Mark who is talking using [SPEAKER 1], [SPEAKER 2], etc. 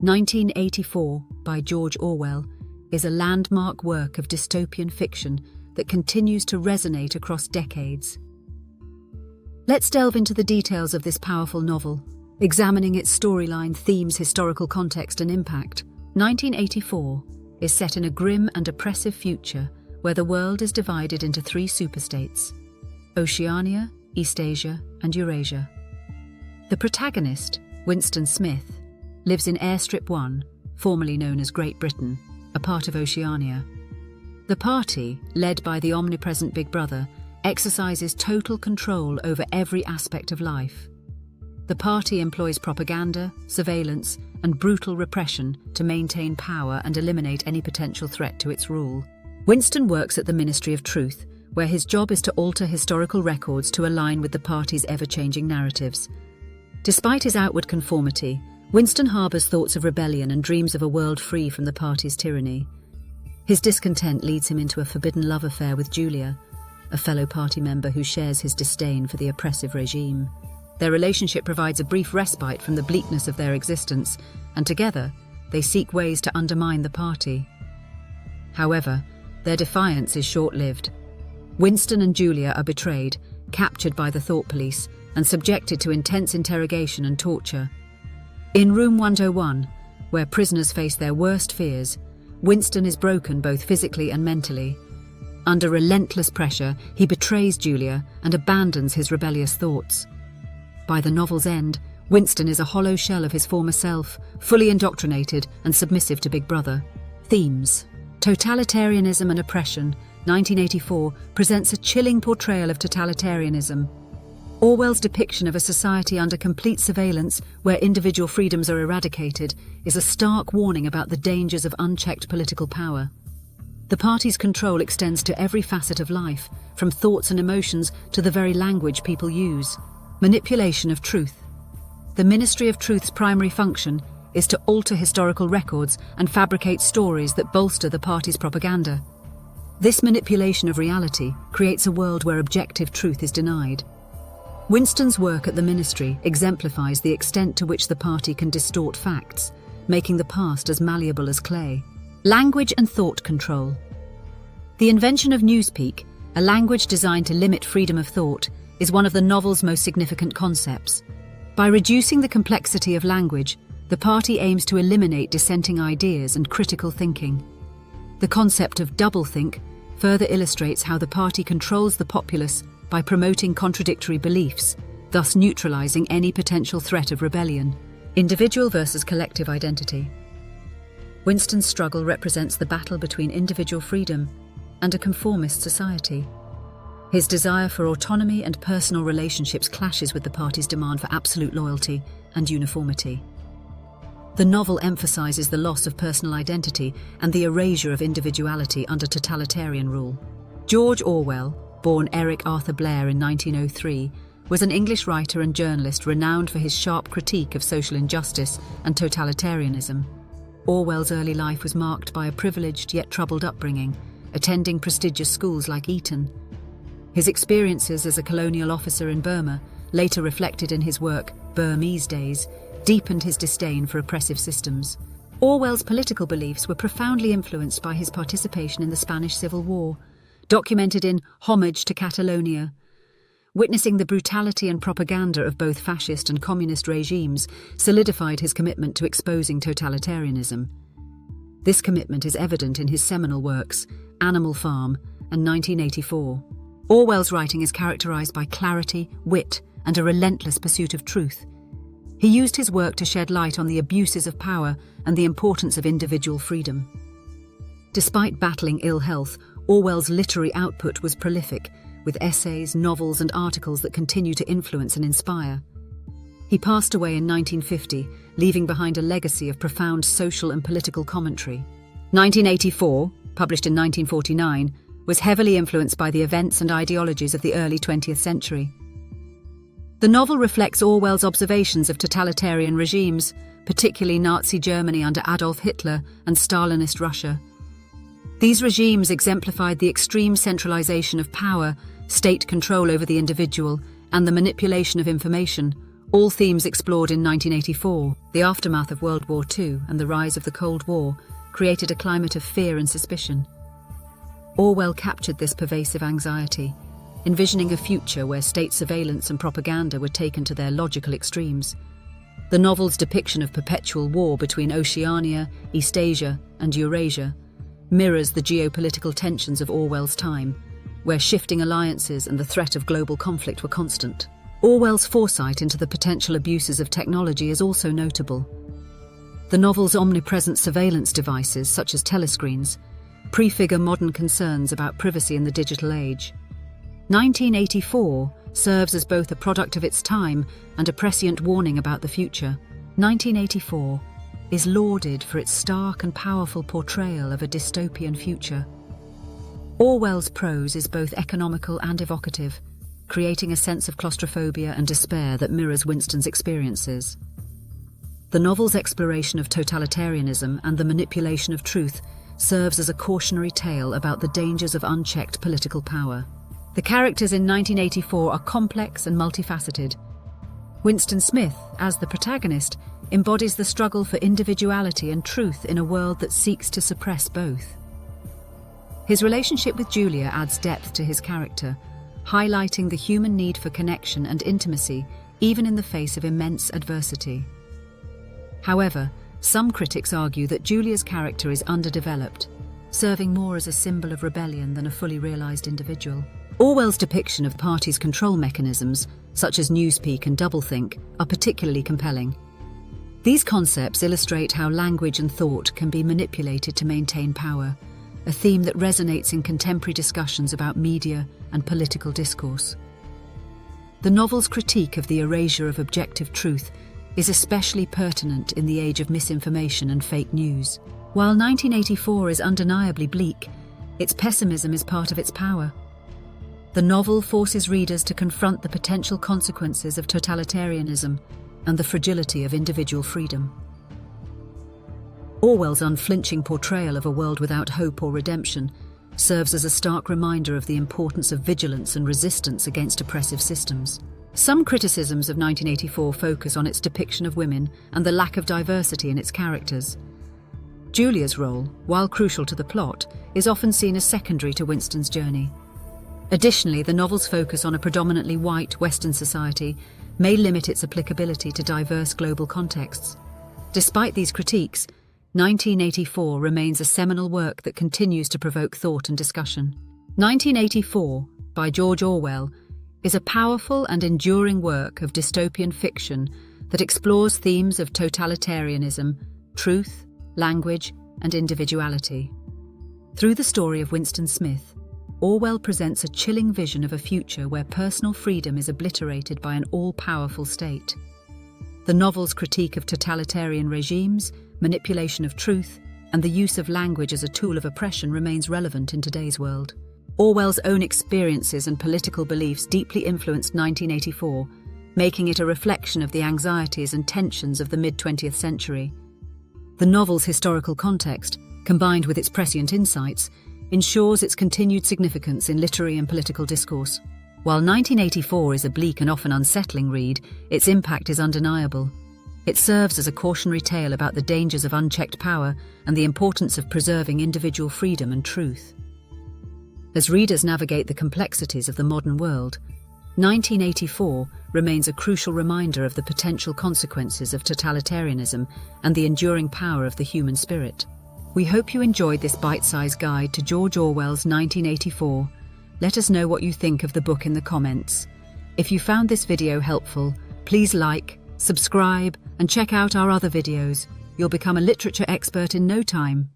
[SPEAKER 1] 1984 by George Orwell is a landmark work of dystopian fiction that continues to resonate across decades. Let's delve into the details of this powerful novel, examining its storyline, themes, historical context, and impact. 1984 is set in a grim and oppressive future where the world is divided into three superstates: Oceania, Eastasia, and Eurasia. The protagonist, Winston Smith, lives in Airstrip 1, formerly known as Great Britain, a part of Oceania. The party, led by the omnipresent Big Brother, exercises total control over every aspect of life. The party employs propaganda, surveillance, and brutal repression to maintain power and eliminate any potential threat to its rule. Winston works at the Ministry of Truth, where his job is to alter historical records to align with the party's ever-changing narratives. Despite his outward conformity, Winston harbours thoughts of rebellion and dreams of a world free from the party's tyranny. His discontent leads him into a forbidden love affair with Julia, a fellow party member who shares his disdain for the oppressive regime. Their relationship provides a brief respite from the bleakness of their existence, and together, they seek ways to undermine the party. However, their defiance is short-lived. Winston and Julia are betrayed, captured by the Thought Police, and subjected to intense interrogation and torture. In Room 101, where prisoners face their worst fears, Winston is broken both physically and mentally. Under relentless pressure, he betrays Julia and abandons his rebellious thoughts. By the novel's end, Winston is a hollow shell of his former self, fully indoctrinated and submissive to Big Brother. Themes: totalitarianism and oppression. 1984 presents a chilling portrayal of totalitarianism. Orwell's depiction of a society under complete surveillance where individual freedoms are eradicated is a stark warning about the dangers of unchecked political power. The party's control extends to every facet of life, from thoughts and emotions to the very language people use. Manipulation of truth. The Ministry of Truth's primary function is to alter historical records and fabricate stories that bolster the party's propaganda. This manipulation of reality creates a world where objective truth is denied. Winston's work at the ministry exemplifies the extent to which the party can distort facts, making the past as malleable as clay. Language and thought control. The invention of Newspeak, a language designed to limit freedom of thought, is one of the novel's most significant concepts. By reducing the complexity of language, the party aims to eliminate dissenting ideas and critical thinking. The concept of doublethink further illustrates how the party controls the populace by promoting contradictory beliefs, thus neutralizing any potential threat of rebellion. Individual versus collective identity. Winston's struggle represents the battle between individual freedom and a conformist society. His desire for autonomy and personal relationships clashes with the party's demand for absolute loyalty and uniformity. The novel emphasizes the loss of personal identity and the erasure of individuality under totalitarian rule. George Orwell, born Eric Arthur Blair in 1903, was an English writer and journalist renowned for his sharp critique of social injustice and totalitarianism. Orwell's early life was marked by a privileged yet troubled upbringing, attending prestigious schools like Eton. His experiences as a colonial officer in Burma, later reflected in his work Burmese Days, deepened his disdain for oppressive systems. Orwell's political beliefs were profoundly influenced by his participation in the Spanish Civil War, documented in Homage to Catalonia. Witnessing the brutality and propaganda of both fascist and communist regimes solidified his commitment to exposing totalitarianism. This commitment is evident in his seminal works, Animal Farm and 1984. Orwell's writing is characterized by clarity, wit, and a relentless pursuit of truth. He used his work to shed light on the abuses of power and the importance of individual freedom. Despite battling ill health, Orwell's literary output was prolific, with essays, novels, and articles that continue to influence and inspire. He passed away in 1950, leaving behind a legacy of profound social and political commentary. 1984, published in 1949, was heavily influenced by the events and ideologies of the early 20th century. The novel reflects Orwell's observations of totalitarian regimes, particularly Nazi Germany under Adolf Hitler and Stalinist Russia. These regimes exemplified the extreme centralization of power, state control over the individual, and the manipulation of information, All themes explored in 1984, the aftermath of World War II and the rise of the Cold War, created a climate of fear and suspicion. Orwell captured this pervasive anxiety, envisioning a future where state surveillance and propaganda were taken to their logical extremes. The novel's depiction of perpetual war between Oceania, Eastasia, and Eurasia mirrors the geopolitical tensions of Orwell's time, where shifting alliances and the threat of global conflict were constant. Orwell's foresight into the potential abuses of technology is also notable. The novel's omnipresent surveillance devices, such as telescreens, prefigure modern concerns about privacy in the digital age. 1984 serves as both a product of its time and a prescient warning about the future. 1984 is lauded for its stark and powerful portrayal of a dystopian future. Orwell's prose is both economical and evocative, creating a sense of claustrophobia and despair that mirrors Winston's experiences. The novel's exploration of totalitarianism and the manipulation of truth serves as a cautionary tale about the dangers of unchecked political power. The characters in 1984 are complex and multifaceted. Winston Smith, as the protagonist, embodies the struggle for individuality and truth in a world that seeks to suppress both. His relationship with Julia adds depth to his character, highlighting the human need for connection and intimacy even in the face of immense adversity. However, some critics argue that Julia's character is underdeveloped, serving more as a symbol of rebellion than a fully realized individual. Orwell's depiction of parties' control mechanisms, such as newspeak and doublethink, are particularly compelling. These concepts illustrate how language and thought can be manipulated to maintain power, a theme that resonates in contemporary discussions about media and political discourse. The novel's critique of the erasure of objective truth is especially pertinent in the age of misinformation and fake news. While 1984 is undeniably bleak, its pessimism is part of its power. The novel forces readers to confront the potential consequences of totalitarianism and the fragility of individual freedom. Orwell's unflinching portrayal of a world without hope or redemption serves as a stark reminder of the importance of vigilance and resistance against oppressive systems. Some criticisms of 1984 focus on its depiction of women and the lack of diversity in its characters. Julia's role, while crucial to the plot, is often seen as secondary to Winston's journey. Additionally, the novel's focus on a predominantly white Western society may limit its applicability to diverse global contexts. Despite these critiques, 1984 remains a seminal work that continues to provoke thought and discussion. 1984, by George Orwell, is a powerful and enduring work of dystopian fiction that explores themes of totalitarianism, truth, language, and individuality. Through the story of Winston Smith, Orwell presents a chilling vision of a future where personal freedom is obliterated by an all-powerful state. The novel's critique of totalitarian regimes, manipulation of truth, and the use of language as a tool of oppression remains relevant in today's world. Orwell's own experiences and political beliefs deeply influenced 1984, making it a reflection of the anxieties and tensions of the mid-20th century. The novel's historical context, combined with its prescient insights, ensures its continued significance in literary and political discourse. While 1984 is a bleak and often unsettling read, its impact is undeniable. It serves as a cautionary tale about the dangers of unchecked power and the importance of preserving individual freedom and truth. As readers navigate the complexities of the modern world, 1984 remains a crucial reminder of the potential consequences of totalitarianism and the enduring power of the human spirit. We hope you enjoyed this bite-sized guide to George Orwell's 1984. Let us know what you think of the book in the comments. If you found this video helpful, please like, subscribe, and check out our other videos. You'll become a literature expert in no time.